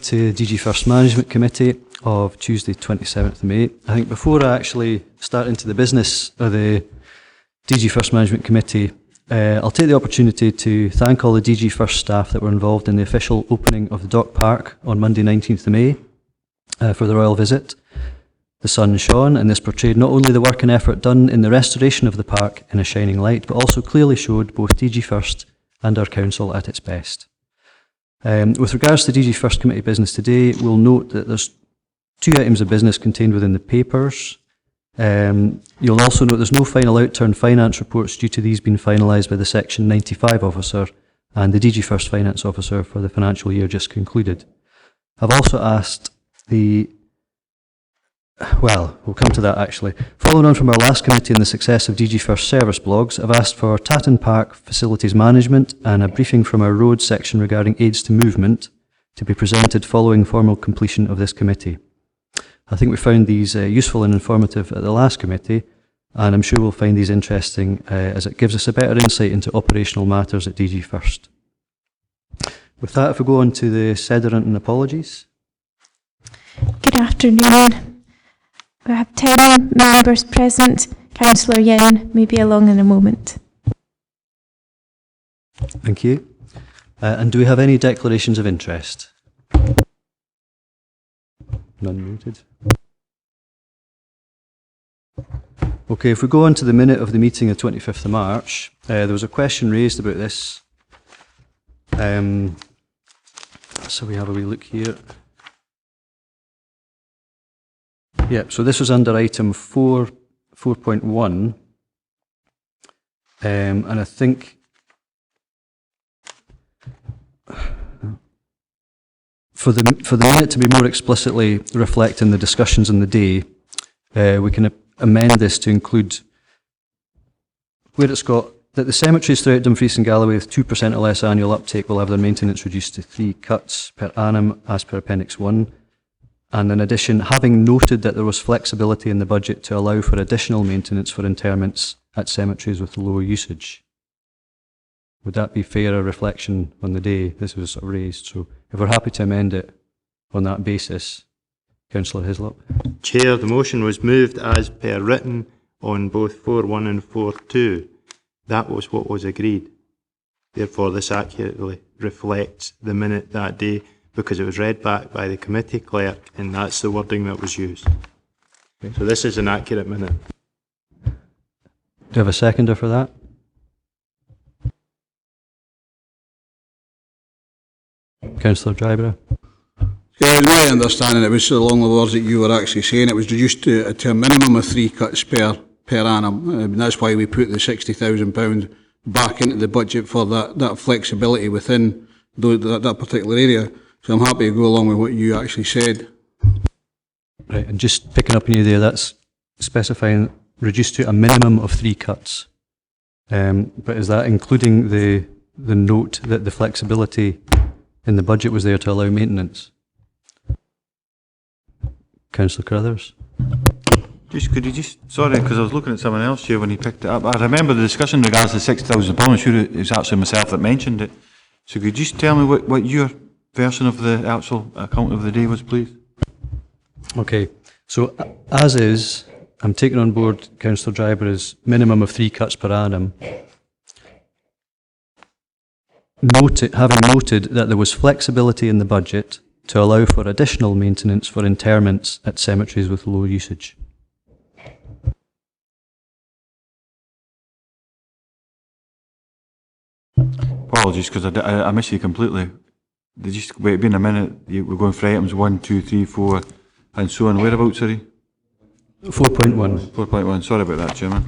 to DGFirst Management Committee of Tuesday 27th of May. I think before I actually start into the business of the DGFirst Management Committee, I'll take the opportunity to thank all the DGFirst staff that were involved in the official opening of the Dock Park on Monday 19th of May for the royal visit. The sun shone, and this portrayed not only the work and effort done in the restoration of the park in a shining light, but also clearly showed both DGFirst and our council at its best. With regards to DGFirst Committee business today, we'll note that there's 2 items of business contained within the papers. You'll also note there's no final outturn finance reports due to these being finalised by the Section 95 officer and the DGFirst finance officer for the financial year just concluded. I've also asked we'll come to that actually. Following on from our last committee and the success of DGFirst service blogs, I've asked for Tatton Park facilities management and a briefing from our roads section regarding aids to movement to be presented following formal completion of this committee. I think we found these useful and informative at the last committee, and I'm sure we'll find these interesting as it gives us a better insight into operational matters at DGFirst. With that, if we go on to the Sederunt and apologies. Good afternoon. We have 10 members present. Councillor Yin may be along in a moment. Thank you. And do we have any declarations of interest? None noted. Okay, if we go on to the minute of the meeting of 25th of March, there was a question raised about this. So we have a wee look here. Yeah, so this was under item 4.1, and I think for the minute to be more explicitly reflecting the discussions in the day, we can amend this to include where it's got that the cemeteries throughout Dumfries and Galloway with 2% or less annual uptake will have their maintenance reduced to 3 cuts per annum as per Appendix 1. And in addition, having noted that there was flexibility in the budget to allow for additional maintenance for interments at cemeteries with low usage. Would that be fairer reflection on the day this was raised? So if we're happy to amend it on that basis, Councillor Hislop. Chair, the motion was moved as per written on both 4.1 and 4.2. That was what was agreed. Therefore, this accurately reflects the minute that day, because it was read back by the committee clerk, and that's the wording that was used. Okay. So this is an accurate minute. Do you have a seconder for that? Councillor Dryborough. Yeah, it was my understanding it was along the words that you were actually saying. It was reduced to a minimum of 3 cuts per annum. And that's why we put the £60,000 back into the budget for that flexibility within that particular area. So I'm happy to go along with what you actually said. Right, and just picking up on you there, that's specifying reduced to a minimum of 3 cuts. But is that including the note that the flexibility in the budget was there to allow maintenance? Councillor Carruthers. Could you just, sorry, because I was looking at someone else here when he picked it up. I remember the discussion in regards to £6,000. I'm sure it was actually myself that mentioned it. So could you just tell me what your version of the actual account of the day was, please? Okay, so as is, I'm taking on board Councillor Dryborough's minimum of 3 cuts per annum. Having noted that there was flexibility in the budget to allow for additional maintenance for interments at cemeteries with low usage. Apologies, because I missed you completely. Just wait, be in a minute. We're going for items 1, 2, 3, 4, and so on. Whereabouts, sorry? 4.1. 4.1. Sorry about that, Chairman.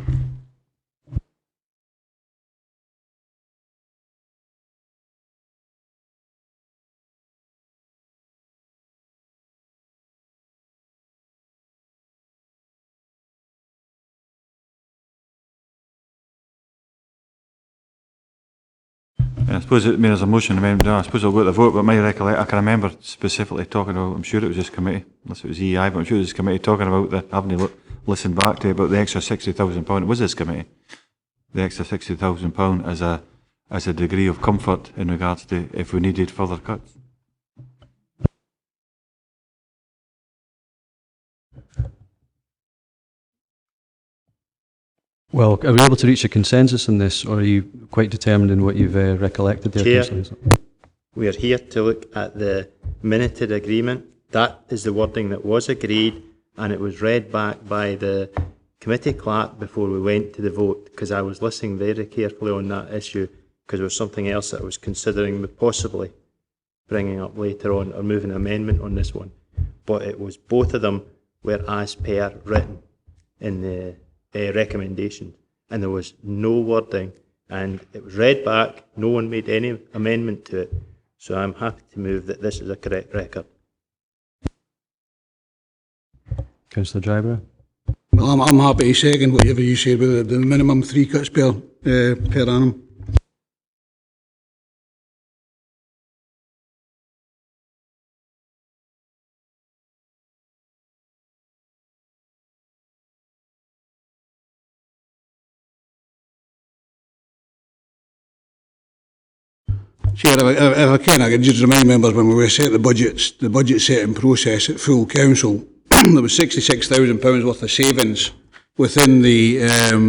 I suppose it there's a motion amendment. I suppose I'll go to the vote, but my recollection, I can remember specifically talking about, I'm sure it was this committee, unless it was EI, but I'm sure it was this committee talking about having to listen back to about the extra £60,000. It was this committee, the extra £60,000 as a degree of comfort in regards to if we needed further cuts. Well, are we able to reach a consensus on this, or are you quite determined in what you've recollected there, Chair, Councillor? we are here to look at the minuted agreement. That is the wording that was agreed, and it was read back by the committee clerk before we went to the vote, because I was listening very carefully on that issue, because there was something else that I was considering possibly bringing up later on, or moving an amendment on this one. But it was, both of them were as per written in the recommendation, and there was no wording, and it was read back. No one made any amendment to it, so I'm happy to move that this is a correct record. Councillor Dryburgh? Well, I'm happy to second whatever you said with the minimum 3 cuts per annum. Chair, if I can, I could just remind members when we were set the budget setting process at full council, there was £66,000 worth of savings within the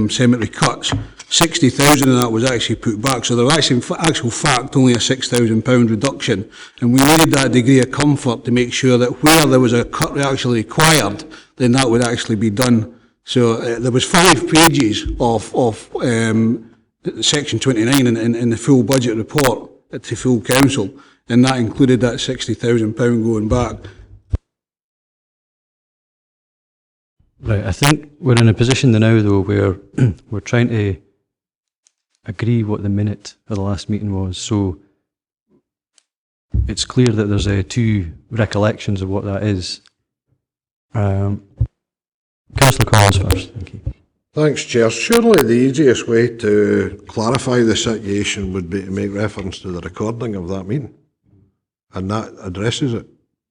cemetery cuts. 60,000 of that was actually put back, so there was actually, in actual fact, only a £6,000 reduction, and we needed that degree of comfort to make sure that where there was a cut actually required, then that would actually be done. So there was 5 pages of section 29 in the full budget report to full council, and that included that £60,000 going back. Right, I think we're in a position now, though, where we're trying to agree what the minute of the last meeting was. So it's clear that there's 2 recollections of what that is. Councillor Collins first. Thank you. Thanks, Chair. Surely the easiest way to clarify the situation would be to make reference to the recording of that meeting, and that addresses it.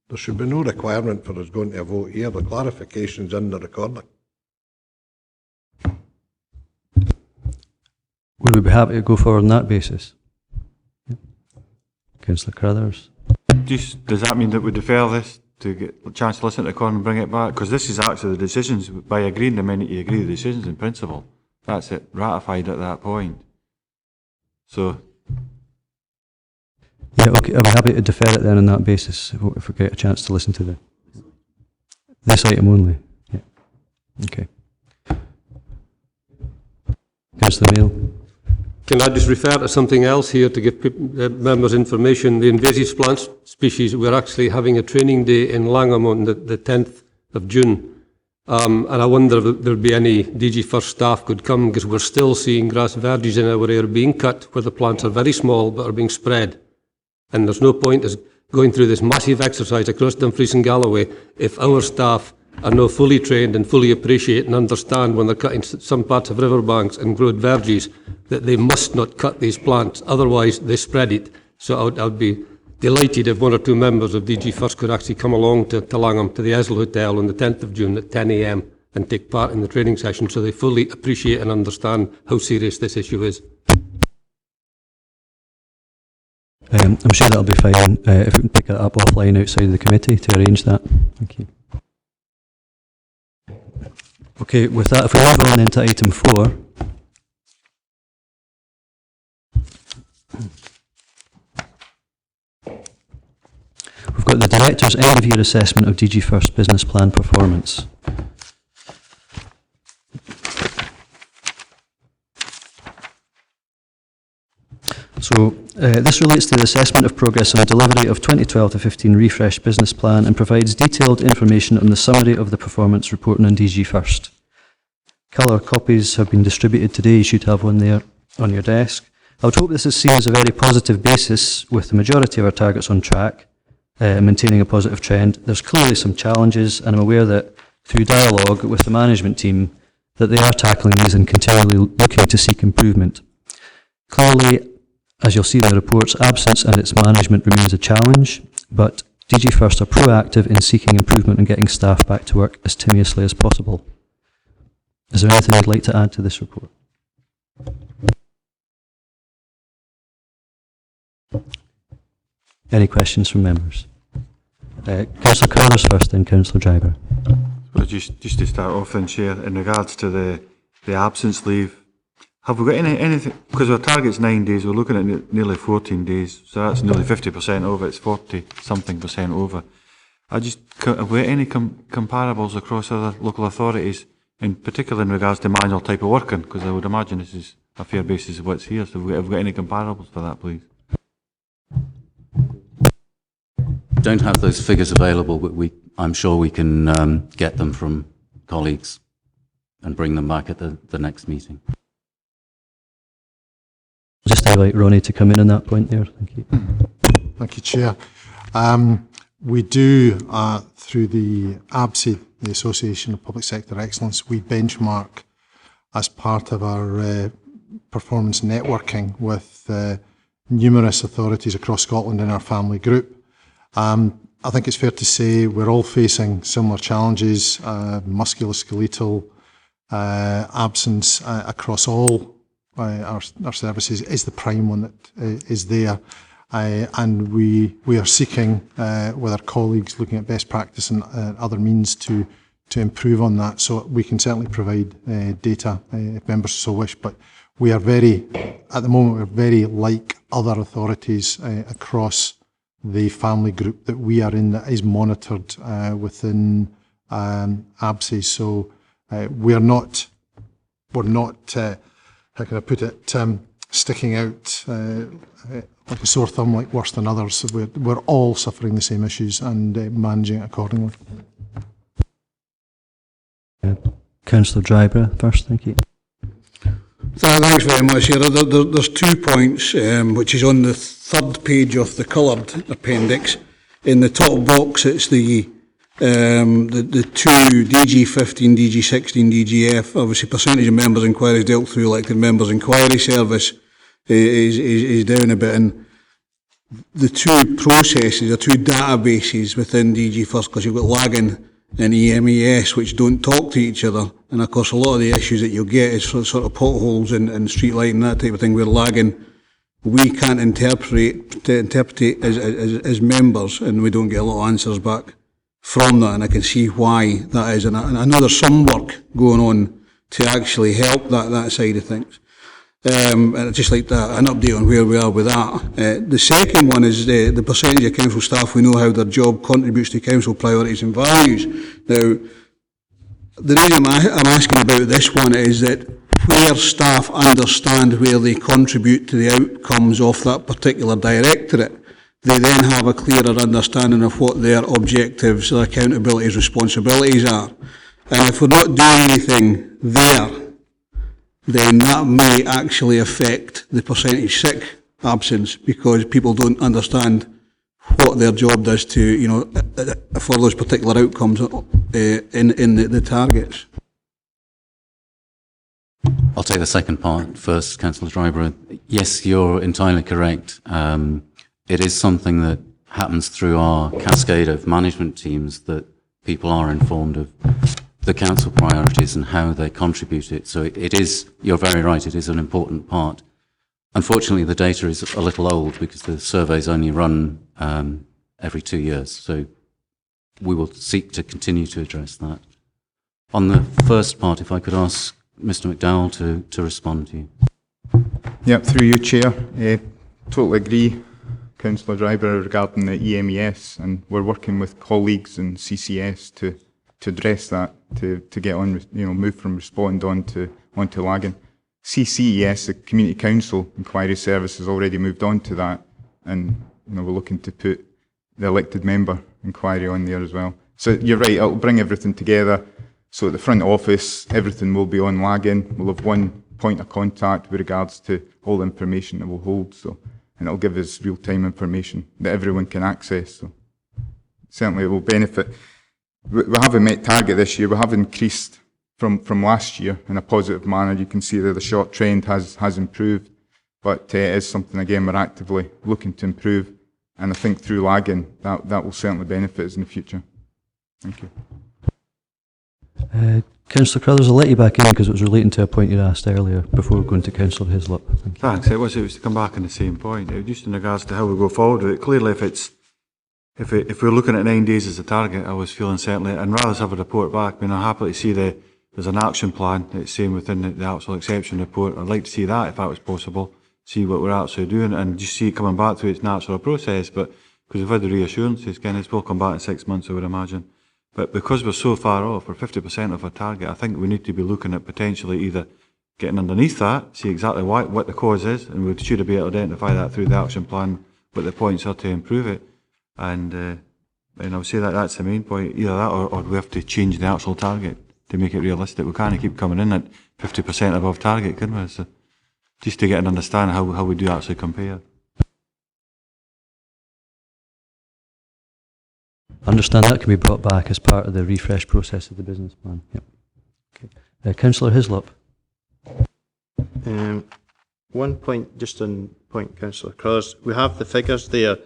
There should be no requirement for us going to a vote here. The clarification's in the recording. Would we be happy to go forward on that basis? Yeah. Councillor Carruthers. Does that mean that we defer this to get a chance to listen to the recording and bring it back? Because this is actually the decisions, by agreeing the minute you agree the decisions in principle. That's it, ratified at that point. So... Yeah, okay, I'll be happy to defer it then on that basis, if we get a chance to listen to this item only. Yeah. Okay. Councillor Neil. Can I just refer to something else here to give members information? The invasive plant species, we're actually having a training day in Langham on the 10th of June. And I wonder if there'll be any DGFirst staff could come, because we're still seeing grass verges in our area being cut where the plants are very small but are being spread. And there's no point as going through this massive exercise across Dumfries and Galloway if our staff are not fully trained and fully appreciate and understand when they're cutting some parts of riverbanks and road verges that they must not cut these plants, otherwise they spread it. So I'd be delighted if 1 or 2 members of DGFirst could actually come along to Langham, to the Esel Hotel on the 10th of June at 10 AM and take part in the training session so they fully appreciate and understand how serious this issue is. I'm sure that'll be fine if we can pick it up offline outside the committee to arrange that. Thank you. Okay, with that, if we move on into item 4. We've got the Director's end-of-year assessment of DGFirst business plan performance. So this relates to the assessment of progress on delivery of 2012 to 15 refresh business plan and provides detailed information on the summary of the performance reporting on DGFirst. Colour copies have been distributed today. You should have one there on your desk. I would hope this is seen as a very positive basis, with the majority of our targets on track, maintaining a positive trend. There's clearly some challenges, and I'm aware that through dialogue with the management team that they are tackling these and continually looking to seek improvement. Clearly, as you'll see in the reports, absence and its management remains a challenge, but DGFirst are proactive in seeking improvement and getting staff back to work as tenuously as possible. Is there anything I'd like to add to this report? Any questions from members? Councillor Carruthers first, then Councillor Dryburgh. Well, just to start off then, Chair, in regards to the the absence leave. Have we got anything, because our target's 9 days, we're looking at nearly 14 days, so that's nearly 50% over, it's 40-something% over. Have we got any comparables across other local authorities, in particular in regards to manual type of working, because I would imagine this is a fair basis of what's here, so have we got any comparables for that, please? Don't have those figures available, but I'm sure we can get them from colleagues and bring them back at the next meeting. Just I'd like Ronnie to come in on that point there. Thank you. Thank you, Chair. We do, through the ABSI, the Association of Public Sector Excellence, we benchmark as part of our performance networking with numerous authorities across Scotland in our family group. I think it's fair to say we're all facing similar challenges, musculoskeletal absence across all our services is the prime one that is there. And we are seeking, with our colleagues, looking at best practice and other means to improve on that. So we can certainly provide data if members so wish. But we are at the moment, we're very like other authorities across the family group that we are in that is monitored within ABSI. So we're not, how can I put it, sticking out like a sore thumb, like worse than others. So we're all suffering the same issues and managing it accordingly. Councillor Dryborough first, thank you. Thanks very much. Here, there's 2 points, which is on the 3rd page of the coloured appendix. In the top box, it's the two DG15, DG16, DGF. Obviously, percentage of members' inquiries dealt through elected members' inquiry service is down a bit, and the two processes are two databases within DGFirst, because you've got lagging and EMES, which don't talk to each other. And of course, a lot of the issues that you'll get is sort of potholes and street lighting, that type of thing, where lagging we can't interpret as members, and we don't get a lot of answers back from that. And I can see why that is. And I know there's some work going on to actually help that side of things. And I'd just like an update on where we are with that. The second one is the percentage of council staff we know how their job contributes to council priorities and values. Now, the reason I'm asking about this one is that where staff understand where they contribute to the outcomes of that particular directorate, they then have a clearer understanding of what their objectives, their accountabilities, responsibilities are. And if we're not doing anything there, then that may actually affect the percentage sick absence, because people don't understand what their job does to, for those particular outcomes in the targets. I'll take the second part first, Councillor Dryborough. Yes, you're entirely correct. It is something that happens through our cascade of management teams, that people are informed of the council priorities and how they contribute it. So it is, you're very right, it is an important part. Unfortunately, the data is a little old because the surveys only run every 2 years. So we will seek to continue to address that. On the first part, if I could ask Mr McDowell to respond to you. Yeah, through you, Chair. Totally agree, Councillor Dryborough, regarding the EMES, and we're working with colleagues in CCS to address that, to get on, move from respond onto lagging. CCES, the Community Council Inquiry Service, has already moved on to that, and we're looking to put the elected member inquiry on there as well. So you're right, it'll bring everything together. So at the front office, everything will be on lagging. We'll have one point of contact with regards to all the information that we'll hold. And it'll give us real-time information that everyone can access. So certainly it will benefit. We haven't met target this year. We have increased from last year in a positive manner. You can see that the short trend has improved, but it is something, again, we're actively looking to improve. And I think through lagging, that will certainly benefit us in the future. Thank you. Councillor Crothers, I'll let you back in because it was relating to a point you asked earlier before going to Councillor Hislop. Thanks. It was to come back on the same point. It was just in regards to how we go forward with it. Clearly, if we're looking at 9 days as a target, I was feeling certainly, and rather have a report back, I'll happily see the there's an action plan, it's saying within the actual exception report. I'd like to see that if that was possible, see what we're actually doing and just see it coming back to its natural process. But because we've had the reassurances, Kenneth, will come back in 6 months, I would imagine. But because we're so far off, we're 50% of our target, I think we need to be looking at potentially either getting underneath that, see exactly what the cause is, and we should be able to identify that through the action plan, what the points are to improve it. And I would say that that's the main point, either that or we have to change the actual target to make it realistic. We can't keep coming in at 50% above target, can we? So just to get an understanding how we do actually compare. Understand that can be brought back as part of the refresh process of the business plan. Yep. Okay. Councillor Hislop. One point, just on point, Councillor Crothers, we have the figures there.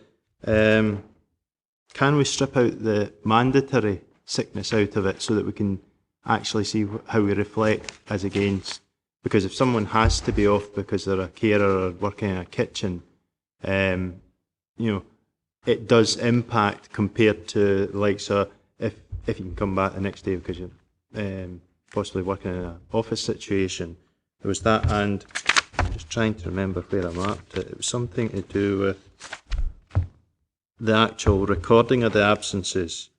Can we strip out the mandatory sickness out of it so that we can actually see how we reflect as against? Because if someone has to be off because they're a carer or working in a kitchen, it does impact compared to the likes of if you can come back the next day because you're possibly working in an office situation. There was that, and I'm just trying to remember where I marked it. It was something to do with the actual recording of the absences.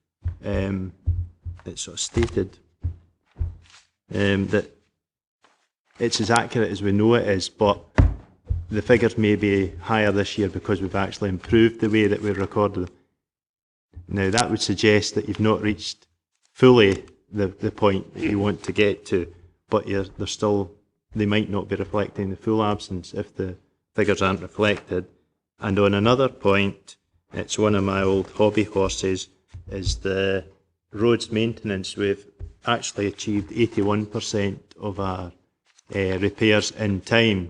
It's sort of stated that it's as accurate as we know it is, but the figures may be higher this year because we've actually improved the way that we recorded them. Now that would suggest that you've not reached fully the point that you want to get to, but they might not be reflecting the full absence if the figures aren't reflected. And on another point, it's one of my old hobby horses, is the roads maintenance. We've actually achieved 81% of our repairs in time.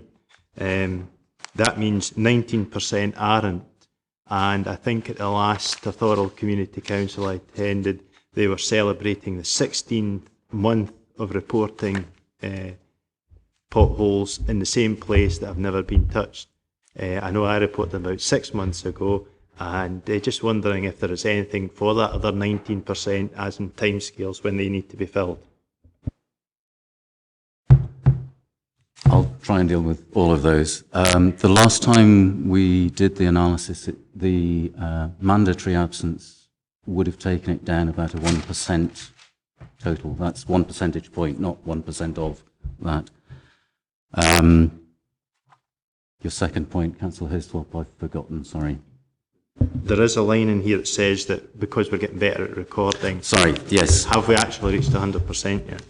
That means 19% aren't. And I think at the last Thorold Community Council I attended, they were celebrating the 16th month of reporting potholes in the same place that have never been touched. I know I reported them about 6 months ago, and just wondering if there is anything for that other 19% as in timescales when they need to be filled. I'll try and deal with all of those. The last time we did the analysis, the mandatory absence would have taken it down about a 1% total. That's 1 percentage point, not 1% of that. Your second point, Councillor Hislop, I've forgotten, sorry. There is a line in here that says that because we're getting better at recording. Sorry, yes. Have we actually reached 100% yet?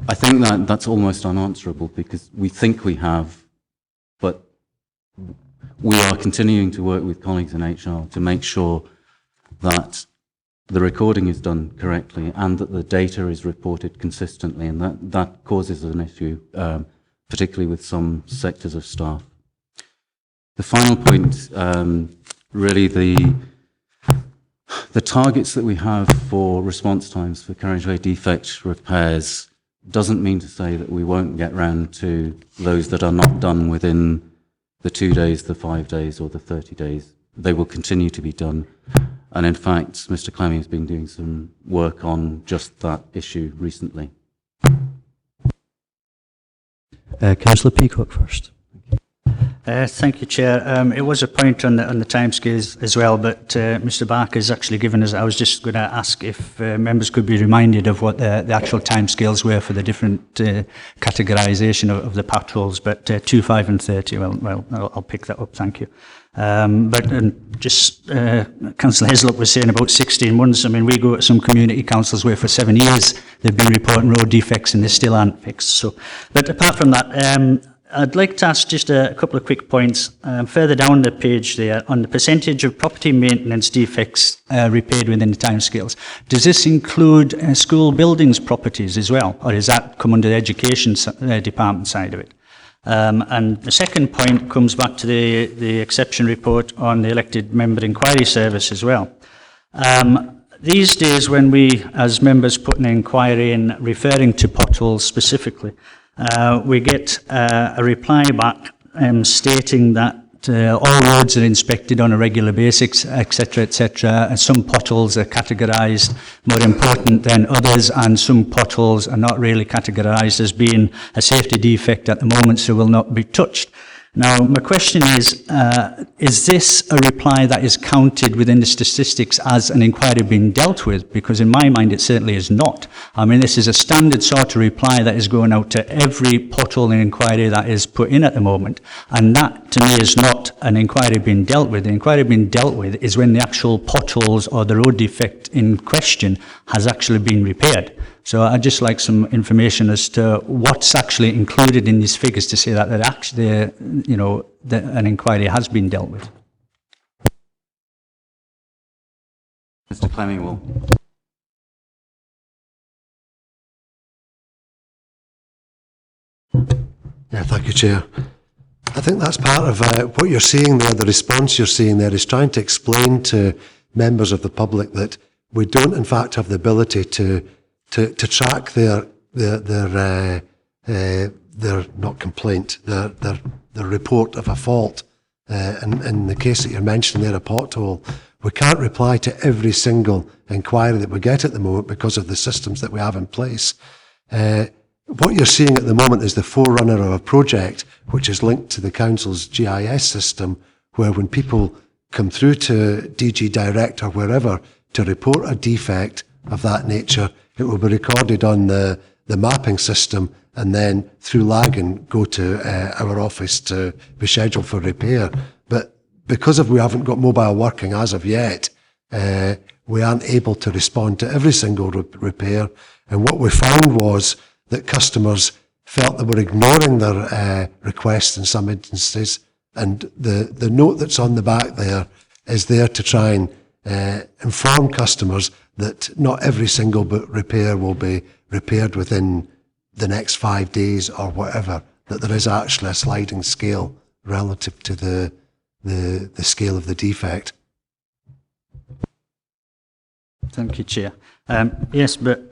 I think that's almost unanswerable because we think we have, but we are continuing to work with colleagues in HR to make sure that the recording is done correctly and that the data is reported consistently, and that causes an issue, particularly with some sectors of staff. The final point, really the targets that we have for response times for carriageway defect repairs doesn't mean to say that we won't get round to those that are not done within the 2 days, the 5 days or the 30 days. They will continue to be done. And in fact, Mr. Clemmy has been doing some work on just that issue recently. Councillor Peacock first. Thank you, Chair. It was a point on the timescales as well, but Mr. Barker has actually given us. I was just going to ask if members could be reminded of what the actual timescales were for the different categorisation of the potholes. But 2, 5, and 30. Well, I'll pick that up. Thank you. Councillor Hislop was saying about 16 months. I mean, we go to some community councils where for 7 years they've been reporting road defects and they still aren't fixed. So, but apart from that. I'd like to ask just a couple of quick points. Further down the page there, on the percentage of property maintenance defects repaired within the timescales, does this include school buildings properties as well, or does that come under the education department side of it? And the second point comes back to the exception report on the elected member inquiry service as well. These days when we, as members, put an inquiry in referring to potholes specifically, we get a reply back stating that all roads are inspected on a regular basis, etc., etc. And some potholes are categorised more important than others, and some potholes are not really categorised as being a safety defect at the moment, so will not be touched. Now, my question is this a reply that is counted within the statistics as an inquiry being dealt with? Because in my mind, it certainly is not. I mean, this is a standard sort of reply that is going out to every pothole inquiry that is put in at the moment. And that, to me, is not an inquiry being dealt with. The inquiry being dealt with is when the actual potholes or the road defect in question has actually been repaired. So I'd just like some information as to what's actually included in these figures to say that actually, an inquiry has been dealt with. Mr. Clemming will. Yeah, thank you, Chair. I think that's part of what you're seeing there, the response you're seeing there is trying to explain to members of the public that we don't in fact have the ability to track their not complaint, their report of a fault. In the case that you're mentioning there, a pothole, we can't reply to every single inquiry that we get at the moment because of the systems that we have in place. What you're seeing at the moment is the forerunner of a project which is linked to the Council's GIS system, where when people come through to DG Direct or wherever to report a defect of that nature, it will be recorded on the mapping system and then through Lagan go to our office to be scheduled for repair. But because we haven't got mobile working as of yet, we aren't able to respond to every single repair. And what we found was that customers felt they were ignoring their requests in some instances. And the note that's on the back there is there to try and inform customers that not every single repair will be repaired within the next 5 days or whatever, that there is actually a sliding scale relative to the scale of the defect. Thank you, Chair. Yes, but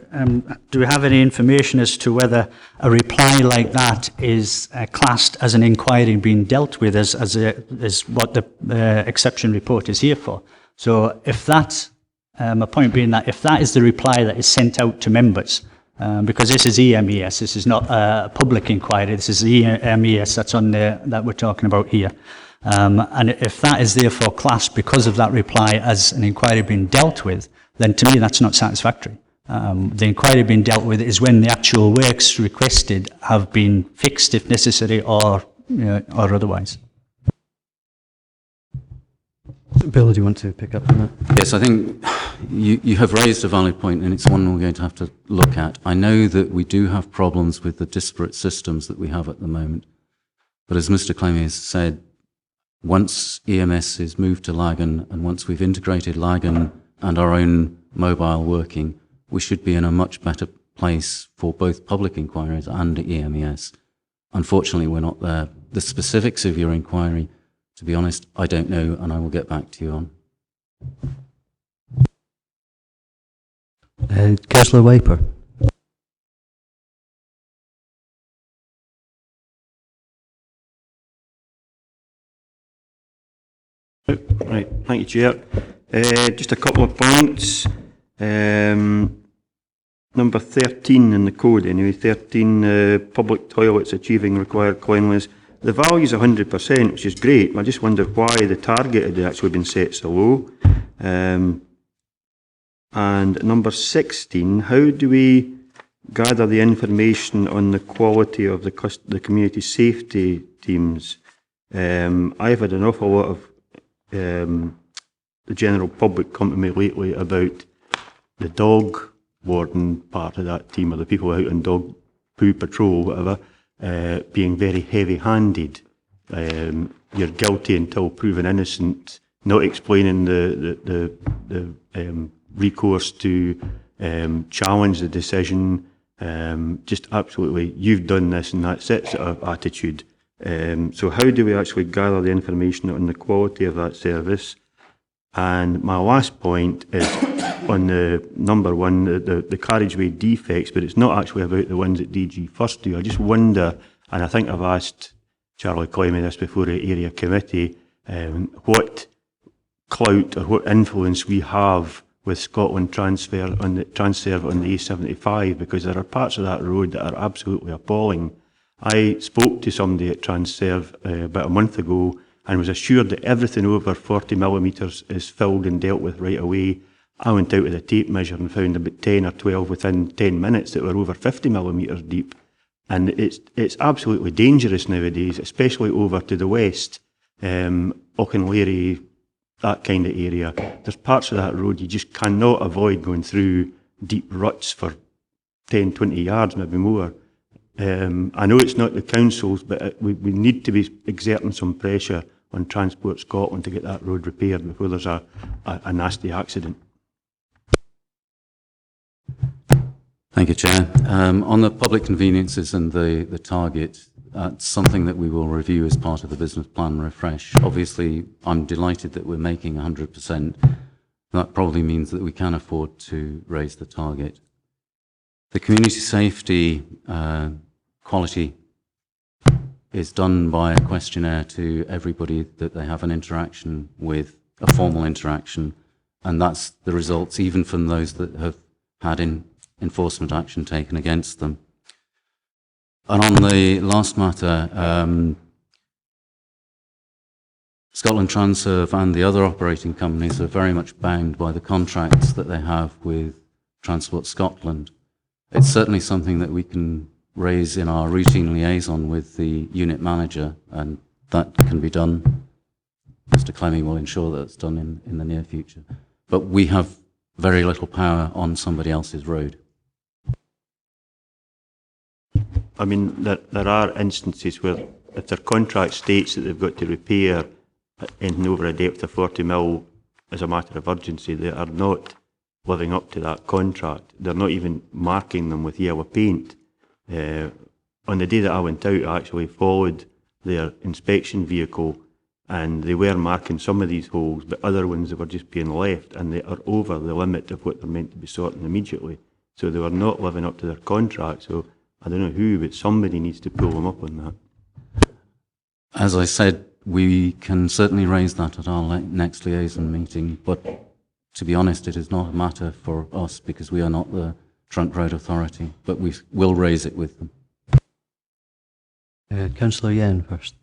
do we have any information as to whether a reply like that is classed as an inquiry being dealt with as what the exception report is here for? So if that, my point being that if that is the reply that is sent out to members, because this is EMES, this is not a public inquiry, this is EMES that's on there that we're talking about here. And if that is therefore classed because of that reply as an inquiry being dealt with, then to me that's not satisfactory. The inquiry being dealt with is when the actual works requested have been fixed if necessary or otherwise. Bill, do you want to pick up on that? Yes, I think you have raised a valid point, and it's one we're going to have to look at. I know that we do have problems with the disparate systems that we have at the moment. But as Mr. Clemming has said, once EMS is moved to Lagan, and once we've integrated Lagan and our own mobile working, we should be in a much better place for both public inquiries and EMES. Unfortunately, we're not there. The specifics of your inquiry, to be honest, I don't know, and I will get back to you on. Councillor Wiper. Right, thank you, Chair. Just a couple of points. Number 13 in the code, anyway, 13 public toilets achieving required cleanliness. The value is 100%, which is great. I just wondered why the target had actually been set so low. And number 16, how do we gather the information on the quality of the community safety teams? I've had an awful lot of the general public come to me lately about the dog warden part of that team, or the people out on dog poo patrol, whatever, being very heavy-handed. You're guilty until proven innocent, not explaining the recourse to challenge the decision, just absolutely, you've done this and that's it sort of attitude. So how do we actually gather the information on the quality of that service? And my last point is on the number one, the carriageway defects, but it's not actually about the ones that DGFirst do. I just wonder, and I think I've asked Charlie claiming this before the area committee, what clout or what influence we have with Scotland Transerve on the A75, because there are parts of that road that are absolutely appalling. I spoke to somebody at Transerve about a month ago and was assured that everything over 40 millimetres is filled and dealt with right away. I went out with a tape measure and found about 10 or 12 within 10 minutes that were over 50 millimetres deep. And it's absolutely dangerous nowadays, especially over to the west, Auchenleary, that kind of area. There's parts of that road you just cannot avoid going through deep ruts for 10, 20 yards, maybe more. I know it's not the councils, but we need to be exerting some pressure on Transport Scotland to get that road repaired before there's a nasty accident. Thank you, Chair. On the public conveniences and the target, that's something that we will review as part of the business plan refresh. Obviously, I'm delighted that we're making 100%. That probably means that we can afford to raise the target. The community safety quality is done by a questionnaire to everybody that they have an interaction with, a formal interaction, and that's the results even from those that have had enforcement action taken against them. And on the last matter, Scotland Transerve and the other operating companies are very much bound by the contracts that they have with Transport Scotland. It's certainly something that we can raise in our routine liaison with the unit manager, and that can be done. Mr. Clemmy will ensure that it's done in the near future. But we have very little power on somebody else's road. I mean, there are instances where if their contract states that they've got to repair anything over a depth of 40 mil as a matter of urgency, they are not living up to that contract. They're not even marking them with yellow paint. On the day that I went out, I actually followed their inspection vehicle, and they were marking some of these holes, but other ones that were just being left, and they are over the limit of what they're meant to be sorting immediately. So they were not living up to their contract. So I don't know who, but somebody needs to pull them up on that. As I said, we can certainly raise that at our next liaison meeting, but to be honest, it is not a matter for us because we are not the Trunk Road Authority, but we will raise it with them. Councillor Yen first.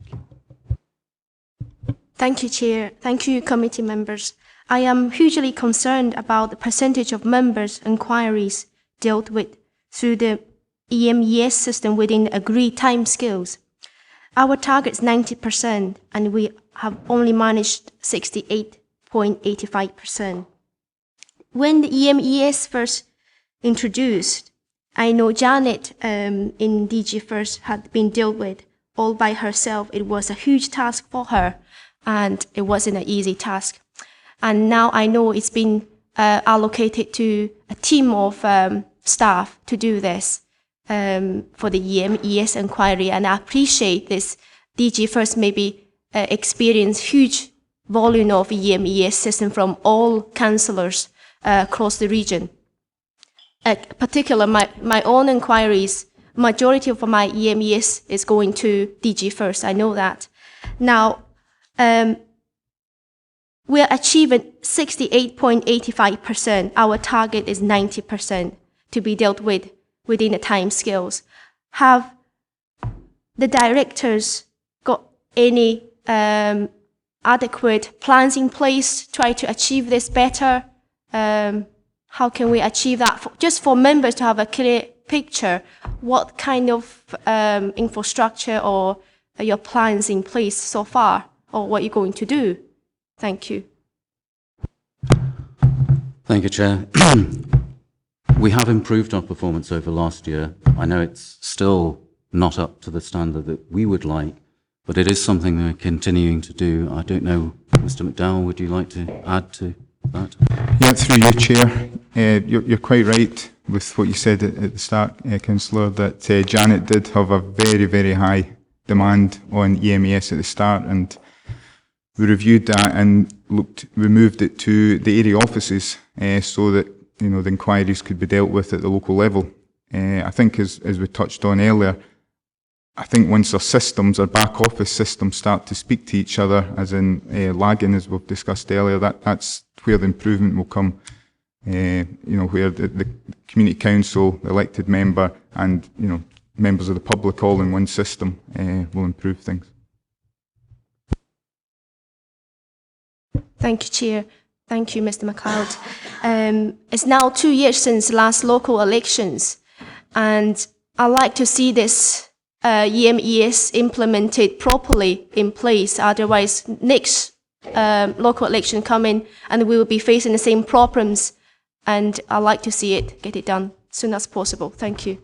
Thank you, Chair. Thank you, committee members. I am hugely concerned about the percentage of members' inquiries dealt with through the EMES system within the agreed timescales. Our target is 90%, and we have only managed 68.85%. When the EMES first introduced, I know Janet in DGFirst had been dealt with all by herself. It was a huge task for her, and it wasn't an easy task. And now I know it's been allocated to a team of staff to do this for the EMES inquiry, and I appreciate this. DGFirst maybe experience huge volume of EMES system from all councillors across the region. Particular, my own inquiries, majority of my EMES is going to DGFirst, I know that. Now, we are achieving 68.85%. Our target is 90% to be dealt with within the time scales. Have the directors got any adequate plans in place to try to achieve this better? How can we achieve that? Just for members to have a clear picture, what kind of infrastructure or your plans in place so far, or what you're going to do? Thank you. Thank you, Chair. We have improved our performance over last year. I know it's still not up to the standard that we would like, but it is something that we're continuing to do. I don't know, Mr. McDowell, would you like to add to that? Yeah, through you, Chair. You're quite right with what you said at the start, Councillor, that Janet did have a very, very high demand on EMES at the start, and we reviewed that and we moved it to the area offices so that the inquiries could be dealt with at the local level. I think as we touched on earlier, I think once our systems, our back office systems start to speak to each other, as in lagging, as we've discussed earlier, that's where the improvement will come. You know, where the community council, the elected member, and, you know, members of the public all in one system will improve things. Thank you, Chair. Thank you, Mr. McLeod. It's now 2 years since the last local elections, and I'd like to see this EMES implemented properly in place. Otherwise, next local election coming, and we will be facing the same problems. And I'd like to see it get it done as soon as possible. Thank you.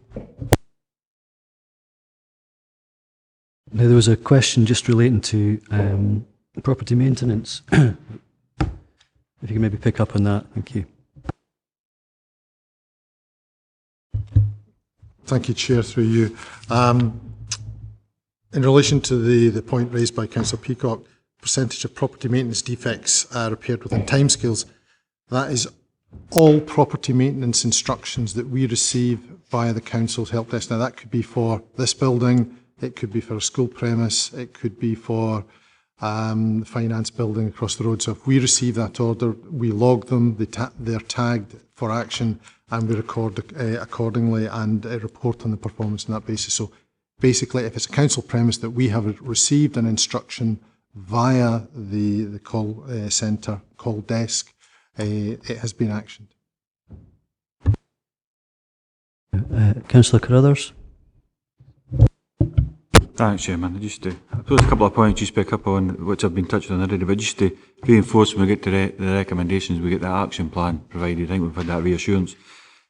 Now, there was a question just relating to property maintenance. If you can maybe pick up on that, thank you. Thank you, Chair, through you. In relation to the point raised by Councillor Peacock, percentage of property maintenance defects repaired within timescales, that is all property maintenance instructions that we receive via the Council's help desk. Now, that could be for this building, it could be for a school premise, it could be for the finance building across the road. So if we receive that order, we log them, they're tagged for action, and we record accordingly and report on the performance on that basis. So basically, if it's a council premise that we have received an instruction via the call centre, call desk, it has been actioned. Councillor Carruthers. Thanks, Chairman. Just to, I suppose a couple of points just pick up on, which have been touched on already, but just to reinforce when we get to the recommendations, we get that action plan provided. I think we've had that reassurance.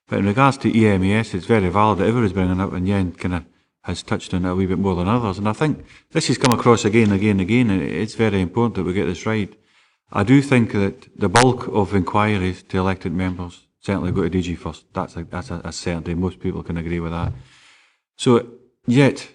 But in regards to EMES, it's very valid that everyone's bringing up, and Yen kind of has touched on it a wee bit more than others. And I think this has come across again and again and again, and it's very important that we get this right. I do think that the bulk of inquiries to elected members certainly go to DGFirst. That's a certainty. Most people can agree with that. So, yet,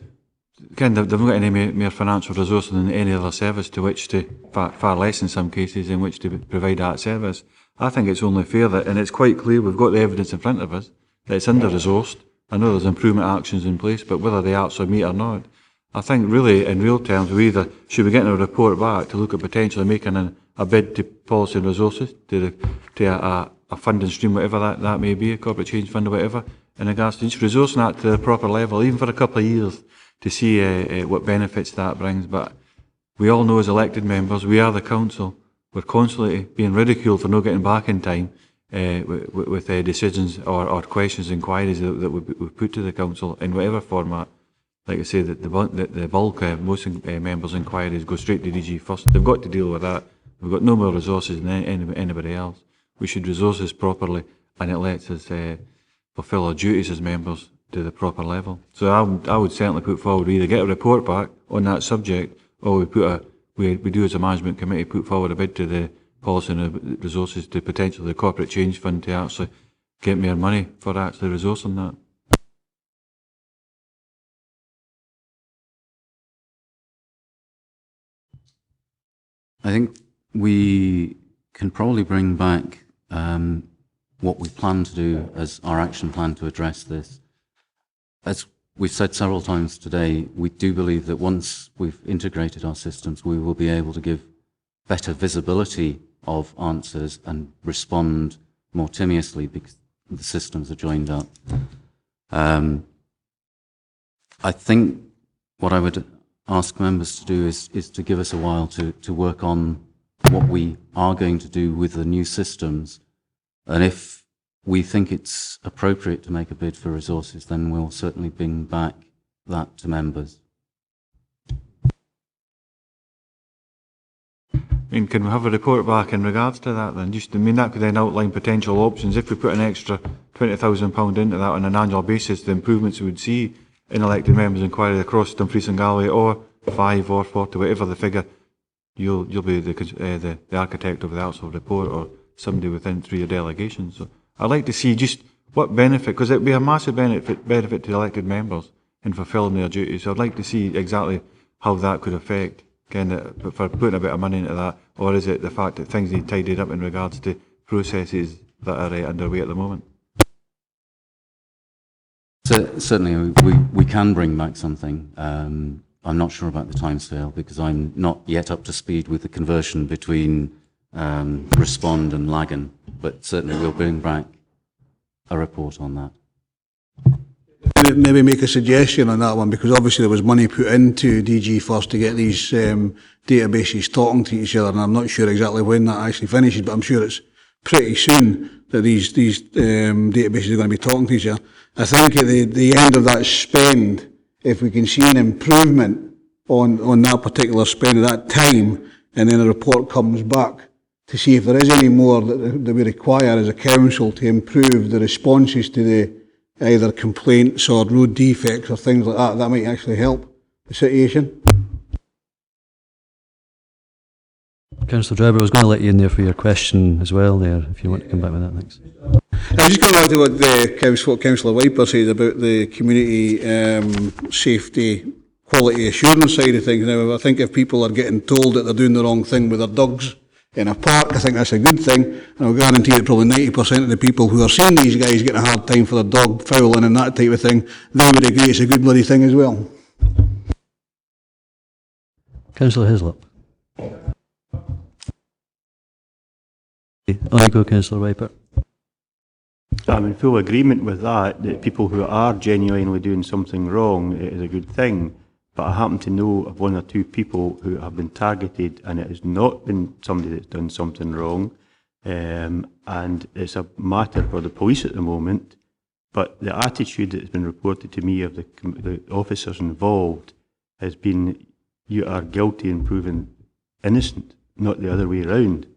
again, they've not got any more financial resources than any other service to which to, far less in some cases, in which to provide that service. I think it's only fair that, and it's quite clear, we've got the evidence in front of us, that it's under-resourced. I know there's improvement actions in place, but whether they actually meet or not, I think really, in real terms, we either should be getting a report back to look at potentially making a bid to policy and resources, to a funding stream, whatever that may be, a corporate change fund or whatever, in regards to just resourcing that to the proper level, even for a couple of years, to see what benefits that brings. But we all know as elected members, we are the council. We're constantly being ridiculed for not getting back in time with decisions or questions, inquiries that we put to the council in whatever format. Like I say, the bulk of most members' inquiries go straight to DGFirst. They've got to deal with that. We've got no more resources than anybody else. We should resource this properly, and it lets us fulfil our duties as members to the proper level. So I would certainly put forward, we either get a report back on that subject, or we do as a management committee put forward a bid to the policy and resources to potentially the corporate change fund to actually get more money for actually resourcing that. I think we can probably bring back what we plan to do as our action plan to address this. As we've said several times today, we do believe that once we've integrated our systems, we will be able to give better visibility of answers and respond more timeously because the systems are joined up. I think what I would ask members to do is to give us a while to work on what we are going to do with the new systems. And if we think it's appropriate to make a bid for resources, then we'll certainly bring back that to members. Can we have a report back in regards to that then? That could then outline potential options. If we put an extra £20,000 into that on an annual basis, the improvements we would see in elected members' inquiry across Dumfries and Galloway, or 5 or 40, whatever the figure, you'll be the architect of the actual report, or somebody within through your delegation. So I'd like to see just what benefit, because it would be a massive benefit to elected members in fulfilling their duties. So I'd like to see exactly how that could affect, for putting a bit of money into that, or is it the fact that things need tidied up in regards to processes that are underway at the moment? So, certainly, we can bring back something. I'm not sure about the timescale because I'm not yet up to speed with the conversion between Respond and Lagan, but certainly we'll bring back a report on that. Maybe make a suggestion on that one, because obviously there was money put into DGFirst to get these databases talking to each other, and I'm not sure exactly when that actually finishes, but I'm sure it's pretty soon that these databases are going to be talking to each other. I think at the end of that spend, if we can see an improvement on that particular spend at that time, and then a report comes back to see if there is any more that we require as a council to improve the responses to the either complaints or road defects or things like that, that might actually help the situation. Councillor Driver, I was going to let you in there for your question as well there, if you want to come back with that, thanks. I was just going back to what Councillor Wiper said about the community safety quality assurance side of things. Now, I think if people are getting told that they're doing the wrong thing with their dogs in a park, I think that's a good thing. And I'll guarantee that probably 90% of the people who are seeing these guys getting a hard time for their dog fouling and that type of thing, they would agree it's a good bloody thing as well. Councillor Hislop. On you go, Councillor Wiper. I'm in full agreement with that people who are genuinely doing something wrong, it is a good thing. But I happen to know of one or two people who have been targeted, and it has not been somebody that's done something wrong. And it's a matter for the police at the moment. But the attitude that has been reported to me of the officers involved has been, you are guilty and proven innocent, not the other way around,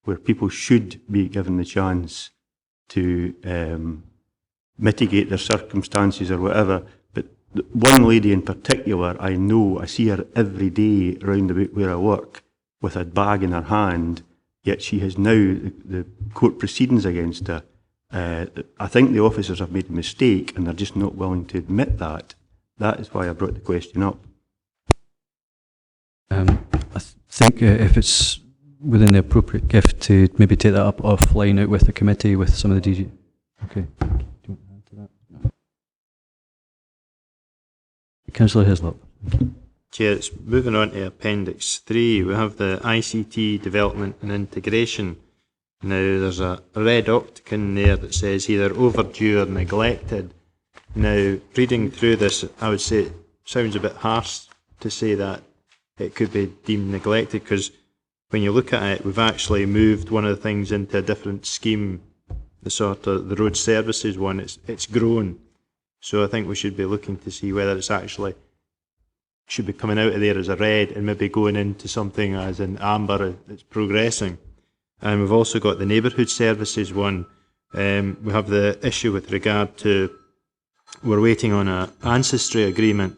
where people should be given the chance to mitigate their circumstances or whatever. But one lady in particular, I know, I see her every day around about where I work with a bag in her hand, yet she has now the court proceedings against her. I think the officers have made a mistake and they're just not willing to admit that. That is why I brought the question up. I think if it's within the appropriate gift to maybe take that up offline out with the committee, with some of the DG. Okay. Do you want to add to that? No. Councillor Hislop. Chair, it's moving on to Appendix 3. We have the ICT development and integration. Now, there's a red octagon there that says either overdue or neglected. Now, reading through this, I would say it sounds a bit harsh to say that it could be deemed neglected, because when you look at it, we've actually moved one of the things into a different scheme, the sort of the road services one. It's grown. So I think we should be looking to see whether it's actually should be coming out of there as a red and maybe going into something as an amber. It's progressing. And we've also got the neighbourhood services one. We have the issue with regard to, we're waiting on an ancestry agreement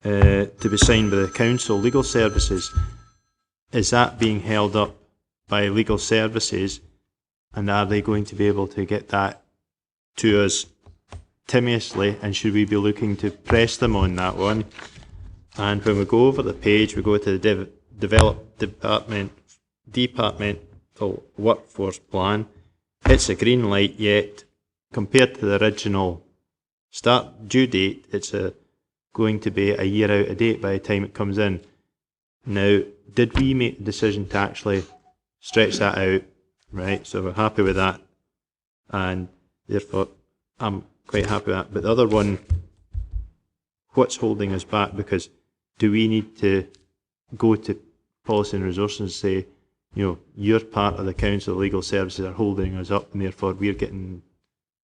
to be signed by the council, legal services. Is that being held up by legal services, and are they going to be able to get that to us timiously, and should we be looking to press them on that one? And when we go over the page, we go to the departmental workforce plan. It's a green light, yet compared to the original start due date, it's going to be a year out of date by the time it comes in. Now, did we make the decision to actually stretch that out? Right, so we're happy with that, and therefore I'm quite happy with that. But the other one, what's holding us back? Because do we need to go to policy and resources and say, you know, you're part of the council, legal services are holding us up, and therefore we're getting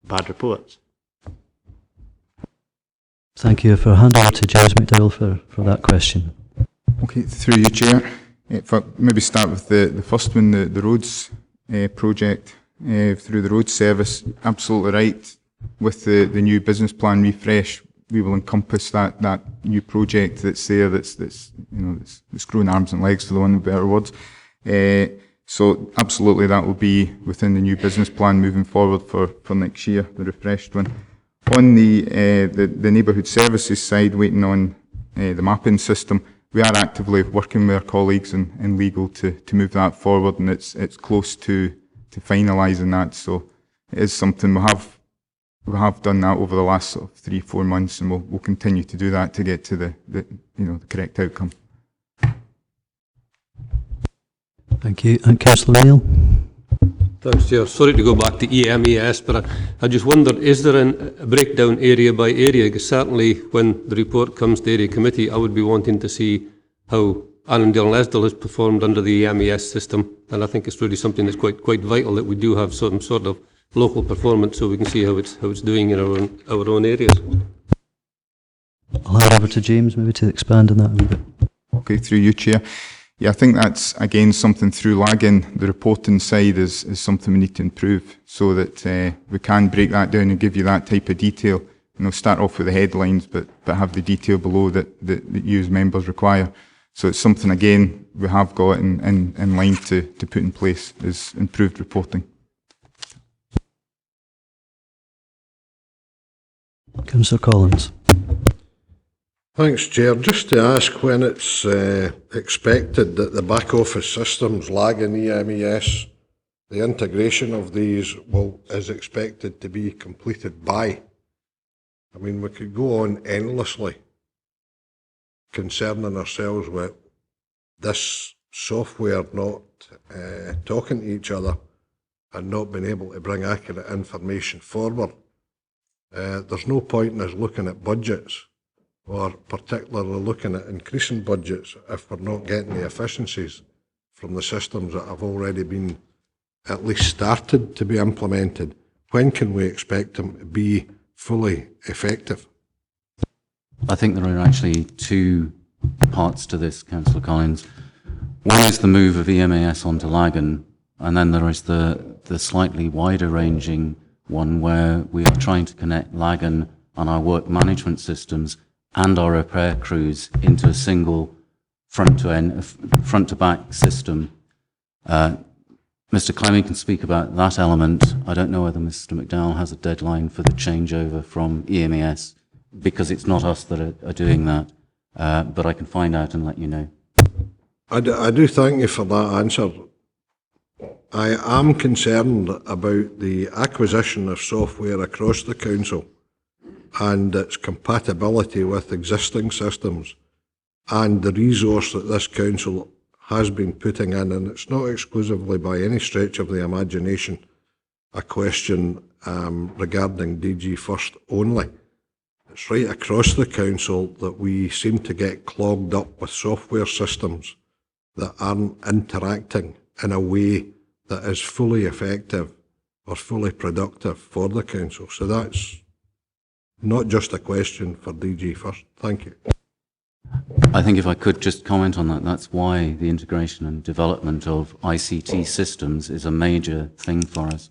bad reports? Thank you. For hand over to Giles McDowell for that question. Okay, through you, Chair. If I maybe start with the first one, the roads project through the road service. Absolutely right. With the new business plan refresh, we will encompass that new project that's there. That's growing arms and legs, for the one with better words. So absolutely, that will be within the new business plan moving forward for next year, the refreshed one. On the neighbourhood services side, waiting on the mapping system. We are actively working with our colleagues in legal to move that forward, and it's close to finalising that. So it is something we have we have done that over the last sort of 3-4 months, and we'll continue to do that to get to the correct outcome. Thank you. And Councillor Neil. Thanks, Chair. Sorry to go back to EMES, but I just wondered, is there a breakdown area by area? Because certainly when the report comes to area committee, I would be wanting to see how Annandale and Esdale has performed under the EMES system, and I think it's really something that's quite vital that we do have some sort of local performance so we can see how it's doing in our own areas. I'll hand over to James maybe to expand on that a wee bit. Okay, through you, Chair. Yeah, I think that's, again, something through lagging. The reporting side is something we need to improve so that we can break that down and give you that type of detail. Start off with the headlines, but have the detail below that you as members require. So it's something, again, we have got in line to put in place, is improved reporting. Councillor Collins. Thanks, Chair. Just to ask when it's expected that the back office systems lag in EMES, the integration of these is expected to be completed by. I mean, we could go on endlessly concerning ourselves with this software not talking to each other and not being able to bring accurate information forward. There's no point in us looking at budgets, or particularly looking at increasing budgets, if we're not getting the efficiencies from the systems that have already been at least started to be implemented. When can we expect them to be fully effective? I think there are actually two parts to this, Councillor Collins. One is the move of EMAS onto Lagan, and then there is the slightly wider ranging one where we are trying to connect Lagan and our work management systems and our repair crews into a single front to back system. Mr. Clemmy can speak about that element. I don't know whether Mr. McDowell has a deadline for the changeover from EMES, because it's not us that are doing that, but I can find out and let you know. I do thank you for that answer. I am concerned about the acquisition of software across the council and its compatibility with existing systems and the resource that this council has been putting in, and it's not exclusively by any stretch of the imagination a question regarding DGFirst only. It's right across the council that we seem to get clogged up with software systems that aren't interacting in a way that is fully effective or fully productive for the council. So that's not just a question for DGFirst. Thank you. I think if I could just comment on that, that's why the integration and development of ICT systems is a major thing for us.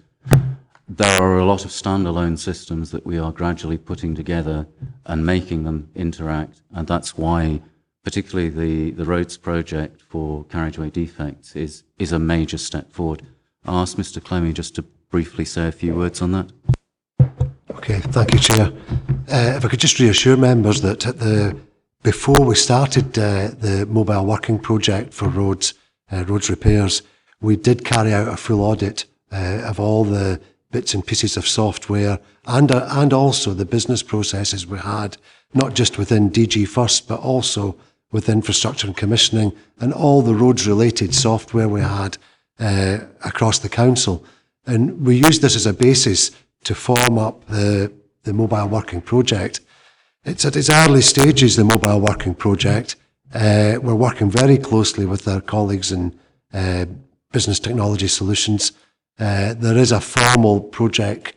There are a lot of standalone systems that we are gradually putting together and making them interact, and that's why particularly the roads project for carriageway defects is a major step forward. I'll ask Mr. Clemmy just to briefly say a few words on that. Okay, thank you, Chair. If I could just reassure members that before we started the mobile working project for roads repairs, we did carry out a full audit of all the bits and pieces of software and also the business processes we had, not just within DGFirst, but also with infrastructure and commissioning and all the roads related software we had across the council. And we used this as a basis to form up the mobile working project. It's at its early stages, the mobile working project. We're working very closely with our colleagues in Business Technology Solutions. There is a formal project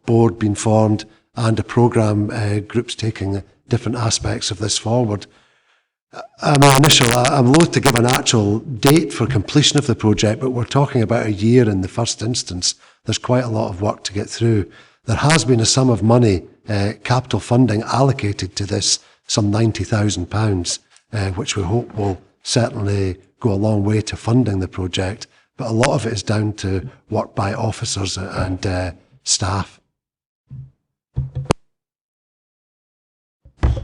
board being formed and a programme groups taking different aspects of this forward. I'm loath to give an actual date for completion of the project, but we're talking about a year in the first instance. There's quite a lot of work to get through. There has been a sum of money, capital funding allocated to this, some £90,000, which we hope will certainly go a long way to funding the project. But a lot of it is down to work by officers and staff.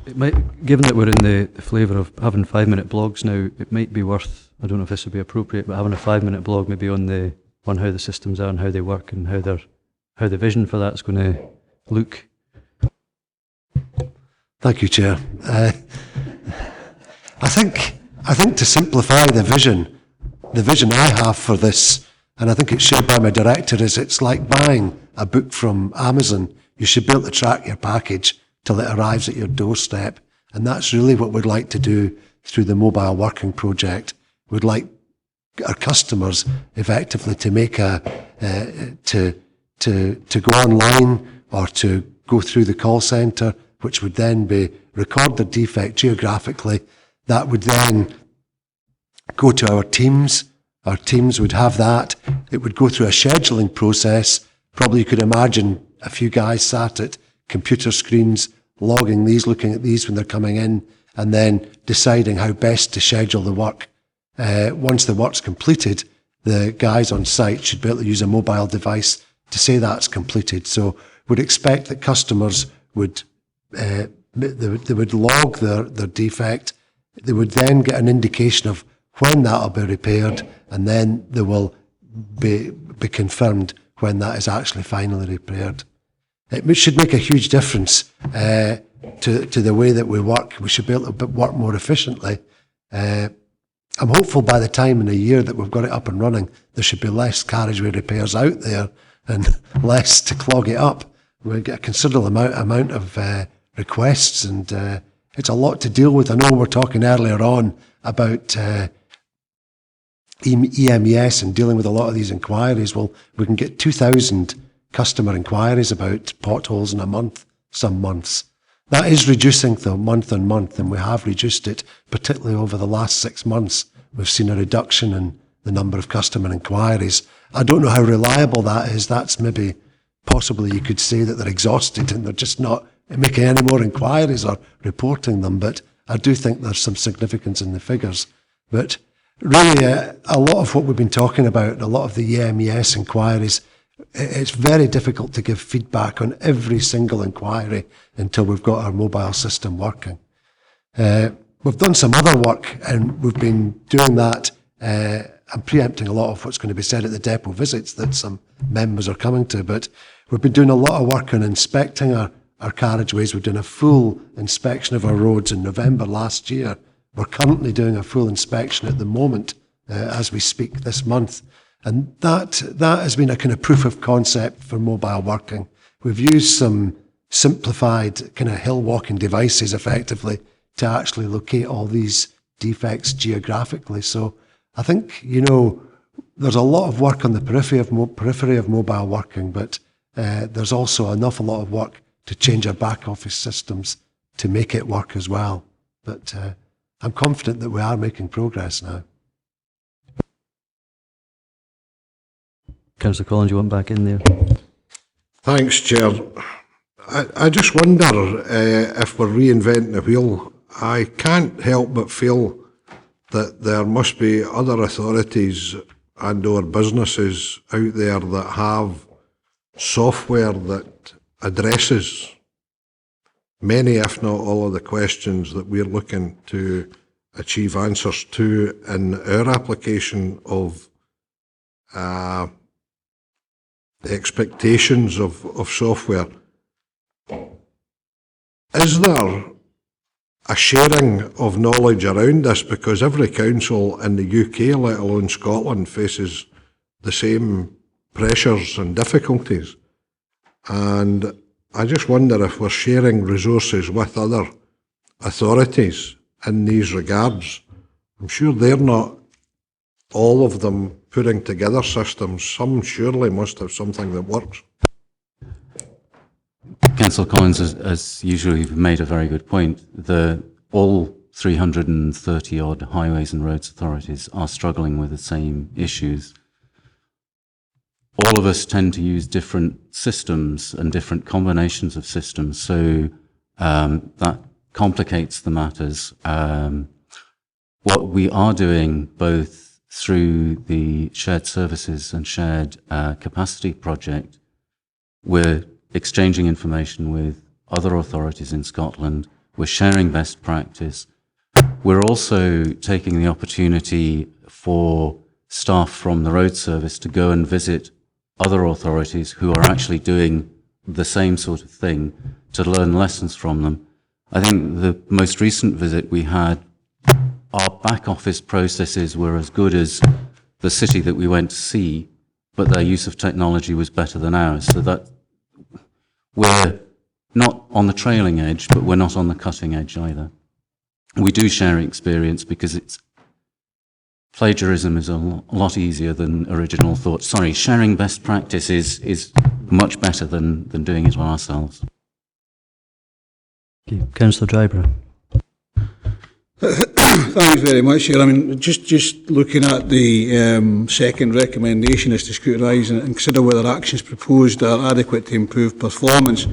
It might, given that we're in the flavour of having 5-minute blogs now, it might be worth, I don't know if this would be appropriate, but having a 5-minute blog maybe on how the systems are and how they work and how the vision for that's going to Luke. Thank you, Chair. I think to simplify the vision I have for this, and I think it's shared by my director, is it's like buying a book from Amazon. You should be able to track your package till it arrives at your doorstep. And that's really what we'd like to do through the mobile working project. We'd like our customers effectively to make to go online or to go through the call centre, which would then be record the defect geographically. That would then go to our teams. Our teams would have that. It would go through a scheduling process. Probably you could imagine a few guys sat at computer screens, logging these, looking at these when they're coming in, and then deciding how best to schedule the work. Once the work's completed, the guys on site should be able to use a mobile device to say that's completed. So we'd expect that customers would they would log their defect. They would then get an indication of when that'll be repaired, and then they will be confirmed when that is actually finally repaired. It should make a huge difference to the way that we work. We should be able to work more efficiently. I'm hopeful by the time in a year that we've got it up and running, there should be less carriageway repairs out there and less to clog it up. We'll get a considerable amount of requests, and it's a lot to deal with. I know we were talking earlier on about EMES and dealing with a lot of these inquiries. Well, we can get 2,000 customer inquiries about potholes in a month, some months. That is reducing though, month on month, and we have reduced it, particularly over the last 6 months. We've seen a reduction in the number of customer inquiries. I don't know how reliable that is. That's maybe, possibly you could say that they're exhausted and they're just not making any more inquiries or reporting them, but I do think there's some significance in the figures. But really, a lot of what we've been talking about, a lot of the EMES inquiries, it's very difficult to give feedback on every single inquiry until we've got our mobile system working. We've done some other work, and we've been doing that. I'm preempting a lot of what's going to be said at the depot visits that some members are coming to, but we've been doing a lot of work on inspecting our carriageways. We've done a full inspection of our roads in November last year. We're currently doing a full inspection at the moment as we speak this month. And that has been a kind of proof of concept for mobile working. We've used some simplified kind of hill walking devices effectively to actually locate all these defects geographically. So I think, there's a lot of work on the periphery of mobile working, but there's also an awful lot of work to change our back office systems to make it work as well. But I'm confident that we are making progress now. Councillor Collins, you want back in there? Thanks, Chair. I just wonder if we're reinventing the wheel. I can't help but feel that there must be other authorities and or businesses out there that have software that addresses many, if not all, of the questions that we're looking to achieve answers to in our application of the expectations of software. Is there a sharing of knowledge around this? Because every council in the UK, let alone Scotland, faces the same pressures and difficulties. And I just wonder if we're sharing resources with other authorities in these regards. I'm sure they're not, all of them, putting together systems. Some surely must have something that works. Councillor Collins, as usual, you've made a very good point. All 330 odd highways and roads authorities are struggling with the same issues. All of us tend to use different systems and different combinations of systems, so that complicates the matters. What we are doing, both through the shared services and shared capacity project, we're exchanging information with other authorities in Scotland. We're sharing best practice. We're also taking the opportunity for staff from the road service to go and visit other authorities who are actually doing the same sort of thing, to learn lessons from them. I think the most recent visit we had, our back office processes were as good as the city that we went to see, but their use of technology was better than ours. So that we're not on the trailing edge, but we're not on the cutting edge either. We do share experience because plagiarism is a lot easier than original thought. Sorry, sharing best practice is much better than doing it on ourselves. Okay. Councillor Dryburgh. Thanks very much, Chair. I mean, just looking at the second recommendation is to scrutinise and consider whether actions proposed are adequate to improve performance.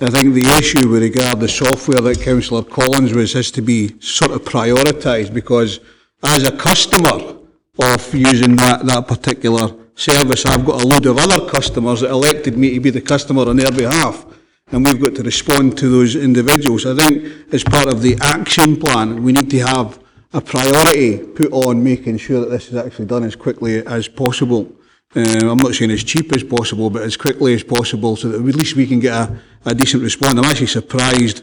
I think the issue with regard to the software that Councillor Collins was has to be sort of prioritised, because as a customer of using that particular service, I've got a load of other customers that elected me to be the customer on their behalf, and we've got to respond to those individuals. I think as part of the action plan, we need to have a priority put on making sure that this is actually done as quickly as possible. I'm not saying as cheap as possible, but as quickly as possible, so that at least we can get a decent response. I'm actually surprised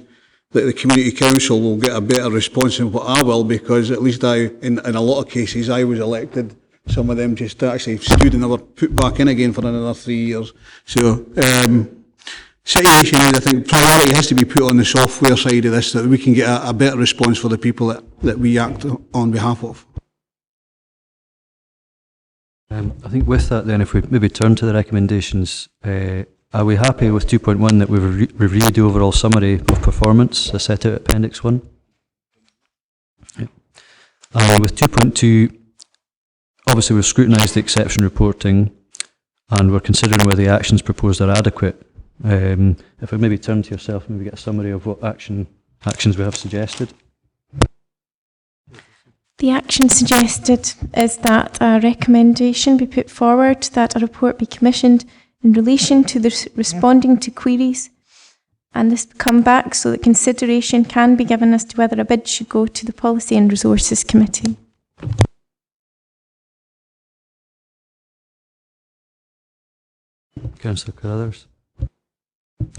that the Community Council will get a better response than what I will, because at least in a lot of cases, I was elected. Some of them just actually stood and were put back in again for another 3 years. So, situation is, I think priority has to be put on the software side of this, so that we can get a better response for the people that we act on behalf of. I think with that then, if we maybe turn to the recommendations, are we happy with 2.1 that we've reviewed the overall summary of performance as set out at Appendix 1? Yep. With 2.2, obviously we've scrutinised the exception reporting and we're considering whether the actions proposed are adequate. If we maybe turn to yourself, maybe get a summary of what actions we have suggested. The action suggested is that a recommendation be put forward that a report be commissioned in relation to the responding to queries, and this come back so that consideration can be given as to whether a bid should go to the Policy and Resources Committee. Councillor Carruthers.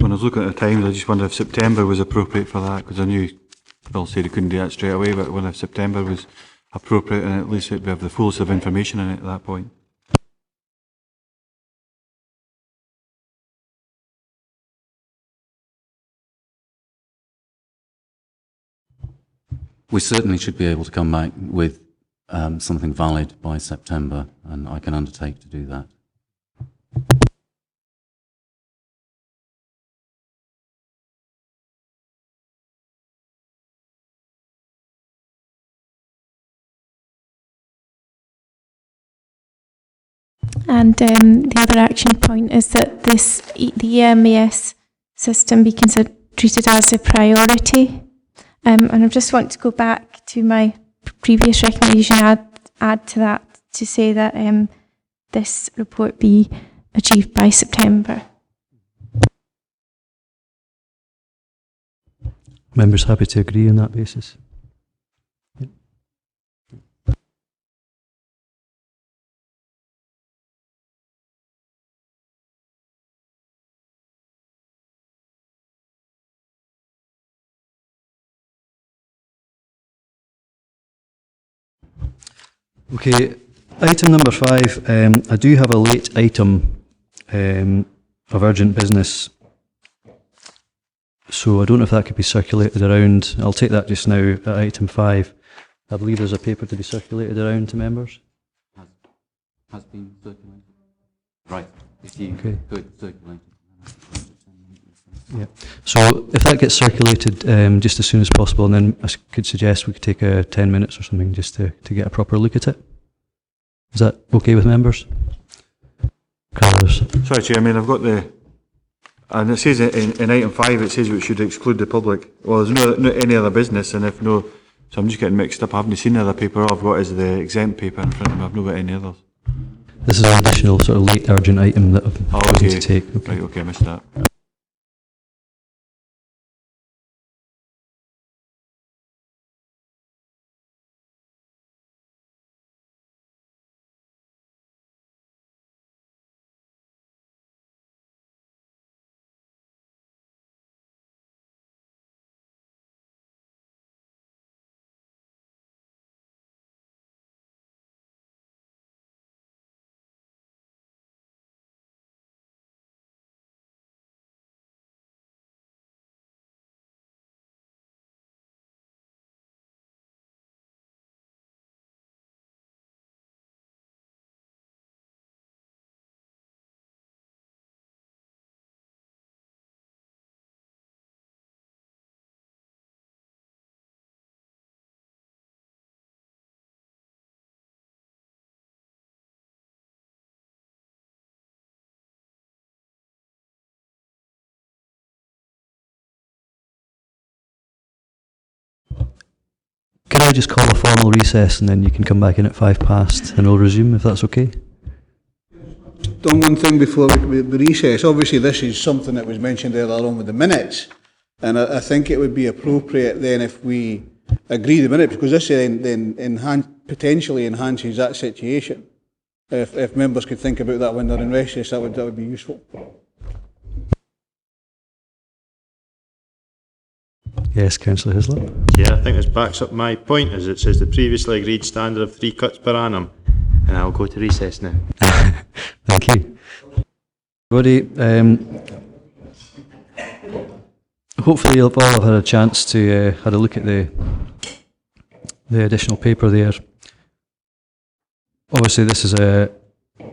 When I was looking at the times, I just wondered if September was appropriate for that, because I knew Bill said he couldn't do that straight away, but if September was appropriate, and at least we have the fullest of information in it at that point. We certainly should be able to come back with something valid by September, and I can undertake to do that. And the other action point is that the EMAS system be treated as a priority. And I just want to go back to my previous recommendation, add to that to say that this report be achieved by September. Members happy to agree on that basis? Yep. Okay, item number 5. I do have a late item of urgent business, so I don't know if that could be circulated around. I'll take that just now at item 5. I believe there's a paper to be circulated around to members. Has been circulated. Right. If you could circulate it. Yeah. So if that gets circulated just as soon as possible, and then I could suggest we could take 10 minutes or something just to get a proper look at it. Is that okay with members? Carlos. Sorry, Chair, I've got and it says in item 5, it says we should exclude the public. Well, there's no any other business, and if no, so I'm just getting mixed up. I haven't seen the other paper. All I've got is the exempt paper in front of me. I've not got any others. This is an additional sort of late urgent item that I've need to take. Okay. Right, okay, I missed that. I just call a formal recess and then you can come back in at past and we'll resume, if that's okay? Done one thing before we recess. Obviously, this is something that was mentioned earlier on with the minutes, and I think it would be appropriate then if we agree the minutes, because this then potentially enhances that situation. If members could think about that when they're in recess, that would be useful. Yes, Councillor Hislop. Yeah, I think this backs up my point, as it says the previously agreed standard of 3 cuts per annum. And I'll go to recess now. Thank you. Everybody, hopefully you'll all have had a chance to had a look at the additional paper there. Obviously this is an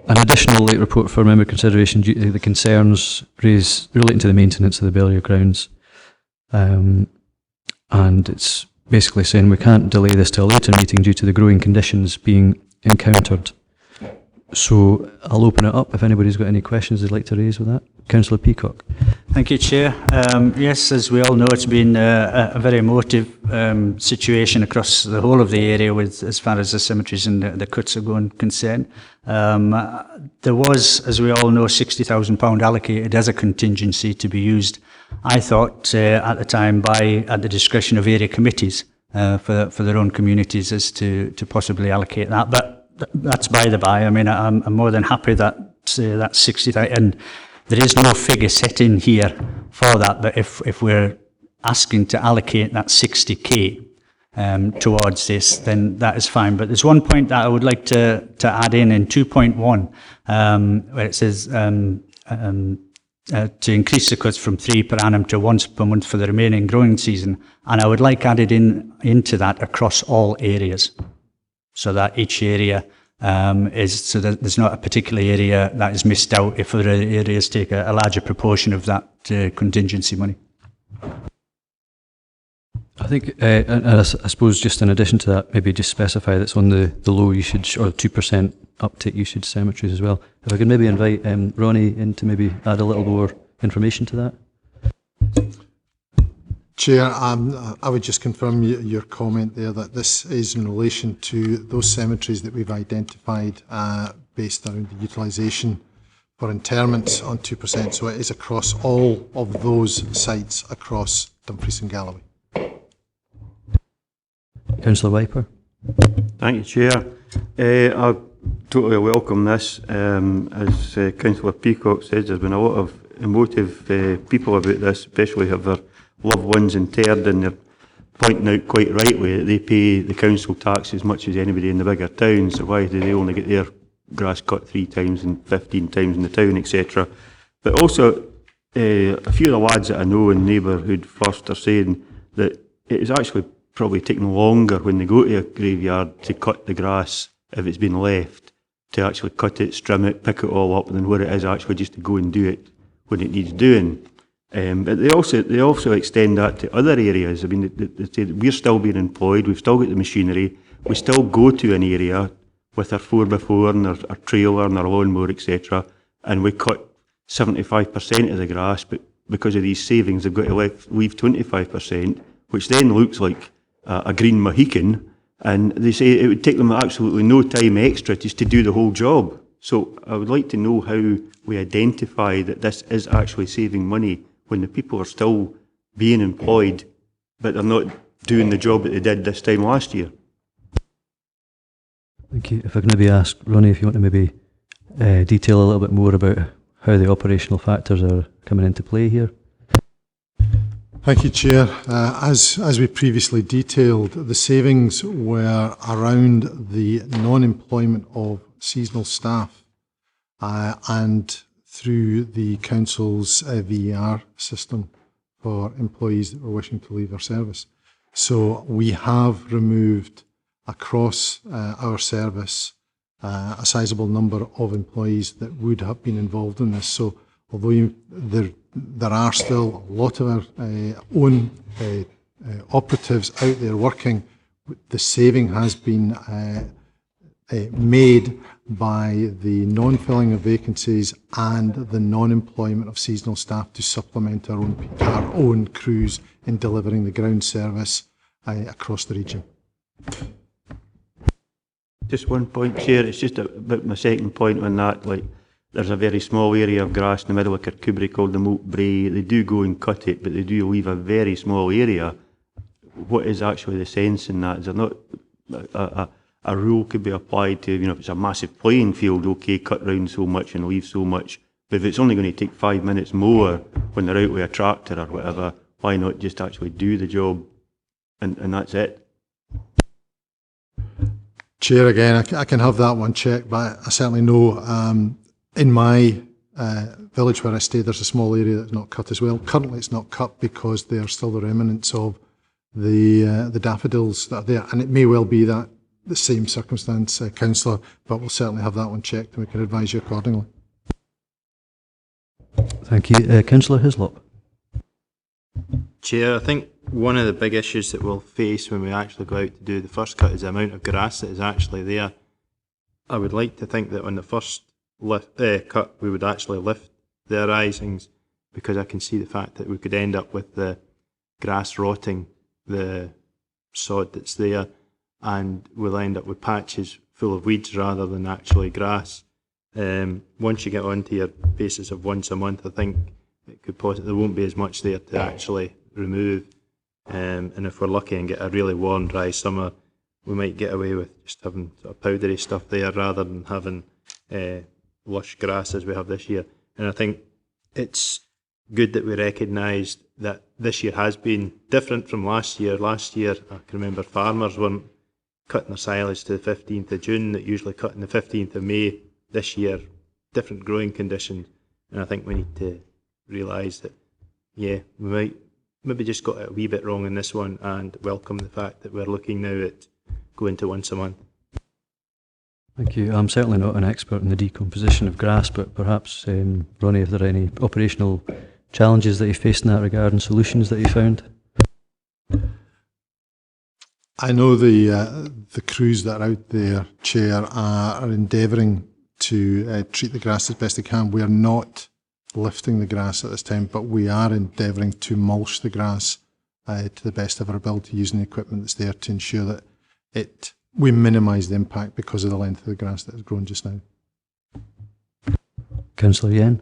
additional late report for member consideration due to the concerns raised relating to the maintenance of the burial grounds. And it's basically saying we can't delay this to a later meeting due to the growing conditions being encountered. So I'll open it up if anybody's got any questions they'd like to raise with that. Councillor Peacock. Thank you, Chair. Yes, as we all know, it's been a very emotive situation across the whole of the area with as far as the cemeteries and the cuts are going concerned. There was, as we all know, £60,000 allocated as a contingency to be used, I thought, at the time at the discretion of area committees for their own communities as to possibly allocate that. But that's by the by. I mean, I'm more than happy that that's 60,000, and there is no figure set in here for that. But if we're asking to allocate that 60k towards this, then that is fine. But there's one point that I would like to add in 2.1, where it says to increase the cuts from 3 per annum to once per month for the remaining growing season, and I would like added into that across all areas, so that each area so that there's not a particular area that is missed out if other areas take a larger proportion of that contingency money. I think, and I suppose just in addition to that, maybe just specify that's on the low usage or 2% uptake usage cemeteries as well. If I could maybe invite Ronnie in to maybe add a little more information to that. Chair, I would just confirm your comment there that this is in relation to those cemeteries that we've identified based on the utilisation for interments on 2%. So it is across all of those sites across Dumfries and Galloway. Councillor Wiper. Thank you, Chair. I totally welcome this. As Councillor Peacock says, there's been a lot of emotive people about this, especially have their loved ones interred, and they're pointing out quite rightly that they pay the council tax as much as anybody in the bigger towns, so why do they only get their grass cut 3 times and 15 times in the town, etc. But also, a few of the lads that I know in Neighbourhood First are saying that it is actually probably taking longer when they go to a graveyard to cut the grass, if it's been left, to actually cut it, trim it, pick it all up, than what it is actually just to go and do it when it needs doing. But they also extend that to other areas. I mean, they say that we're still being employed, we've still got the machinery, we still go to an area with our 4x4 and our trailer and our lawnmower, etc., and we cut 75% of the grass, but because of these savings, they've got to leave 25%, which then looks like a green Mohican, and they say it would take them absolutely no time extra just to do the whole job. So I would like to know how we identify that this is actually saving money when the people are still being employed, but they're not doing the job that they did this time last year. Thank you. If I can maybe ask Ronnie if you want to maybe detail a little bit more about how the operational factors are coming into play here. Thank you, Chair. As we previously detailed, the savings were around the non-employment of seasonal staff and through the Council's VER system for employees that were wishing to leave their service. So we have removed across our service a sizable number of employees that would have been involved in this. So although there are still a lot of our own operatives out there working, the saving has been made by the non-filling of vacancies and the non-employment of seasonal staff to supplement our own crews in delivering the ground service across the region. Just one point, Chair. It's just about my second point on that. Like, there's a very small area of grass in the middle of Kirkcudbright called the Moat Brae. They do go and cut it, but they do leave a very small area. What is actually the sense in that? Is there not a rule could be applied to, you know, if it's a massive playing field, okay, cut round so much and leave so much. But if it's only going to take 5 minutes more when they're out with a tractor or whatever, why not just actually do the job and that's it? Chair, again, I can have that one checked, but I certainly know in my village where I stay, there's a small area that's not cut as well. Currently, it's not cut because they are still the remnants of the daffodils that are there, and it may well be that the same circumstance, Councillor, but we'll certainly have that one checked and we can advise you accordingly. Thank you. Councillor Hislop. Chair, I think one of the big issues that we'll face when we actually go out to do the first cut is the amount of grass that is actually there. I would like to think that on the first cut we would actually lift the arisings, because I can see the fact that we could end up with the grass rotting the sod that's there, and we'll end up with patches full of weeds rather than actually grass. Once you get onto your basis of once a month, I think it could possibly, there won't be as much there to actually remove. And if we're lucky and get a really warm, dry summer, we might get away with just having sort of powdery stuff there rather than having lush grass as we have this year. And I think it's good that we recognised that this year has been different from last year. Last year, I can remember farmers weren't cutting their silage to the 15th of June, that usually cut on the 15th of May. This year, different growing conditions. And I think we need to realise that, yeah, we might maybe just got it a wee bit wrong in this one, and welcome the fact that we're looking now at going to once a month. Thank you. I'm certainly not an expert in the decomposition of grass, but perhaps, Ronnie, if there are any operational challenges that you faced in that regard and solutions that you found? I know the crews that are out there, Chair, are endeavouring to treat the grass as best they can. We are not lifting the grass at this time, but we are endeavouring to mulch the grass to the best of our ability, using the equipment that's there to ensure that we minimise the impact because of the length of the grass that has grown just now. Councillor Yen.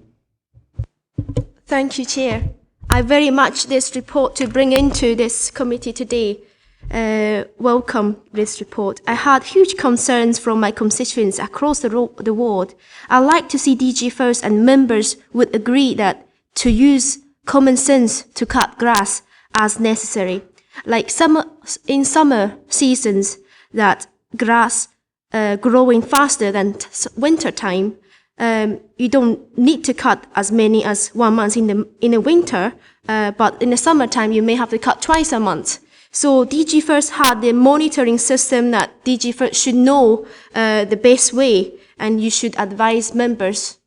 Thank you, Chair. I very much this report to bring into this committee today. Welcome this report. I had huge concerns from my constituents across the ward. I'd like to see DGFirst and members would agree that to use common sense to cut grass as necessary. Like in summer seasons, that grass growing faster than winter time, you don't need to cut as many as 1 month in the winter, but in the summertime you may have to cut twice a month. So DGFirst had the monitoring system that DGFirst should know the best way, and you should advise members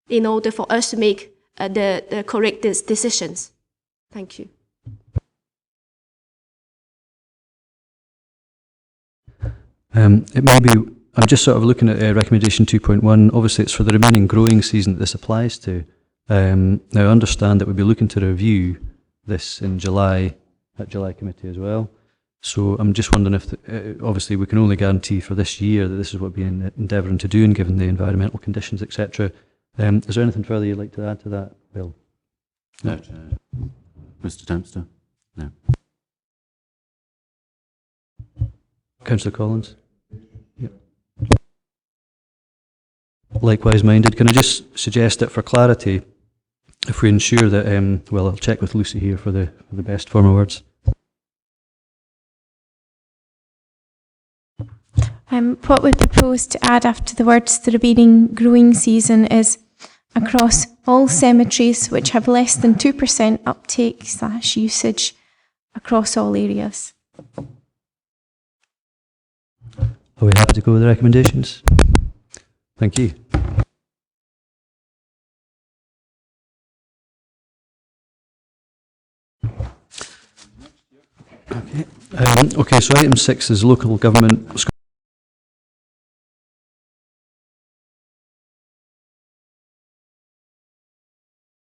in order for us to make the correct decisions. Thank you. It may be, I'm just sort of looking at recommendation 2.1. Obviously it's for the remaining growing season that this applies to. Now I understand that we'll be looking to review this in July, at July committee as well. So I'm just wondering if, obviously we can only guarantee for this year that this is what we're endeavouring to do, and given the environmental conditions, etc. Is there anything further you'd like to add to that, Bill? No. Mr Dempster? No. Councillor Collins? Yep. Likewise minded. Can I just suggest that for clarity, if we ensure that, well, I'll check with Lucy here for the best form of words. What we propose to add after the words "the remaining growing season" is across all cemeteries which have less than 2% uptake/usage across all areas. Are we happy to go with the recommendations? Thank you. Okay, so item 6 is local government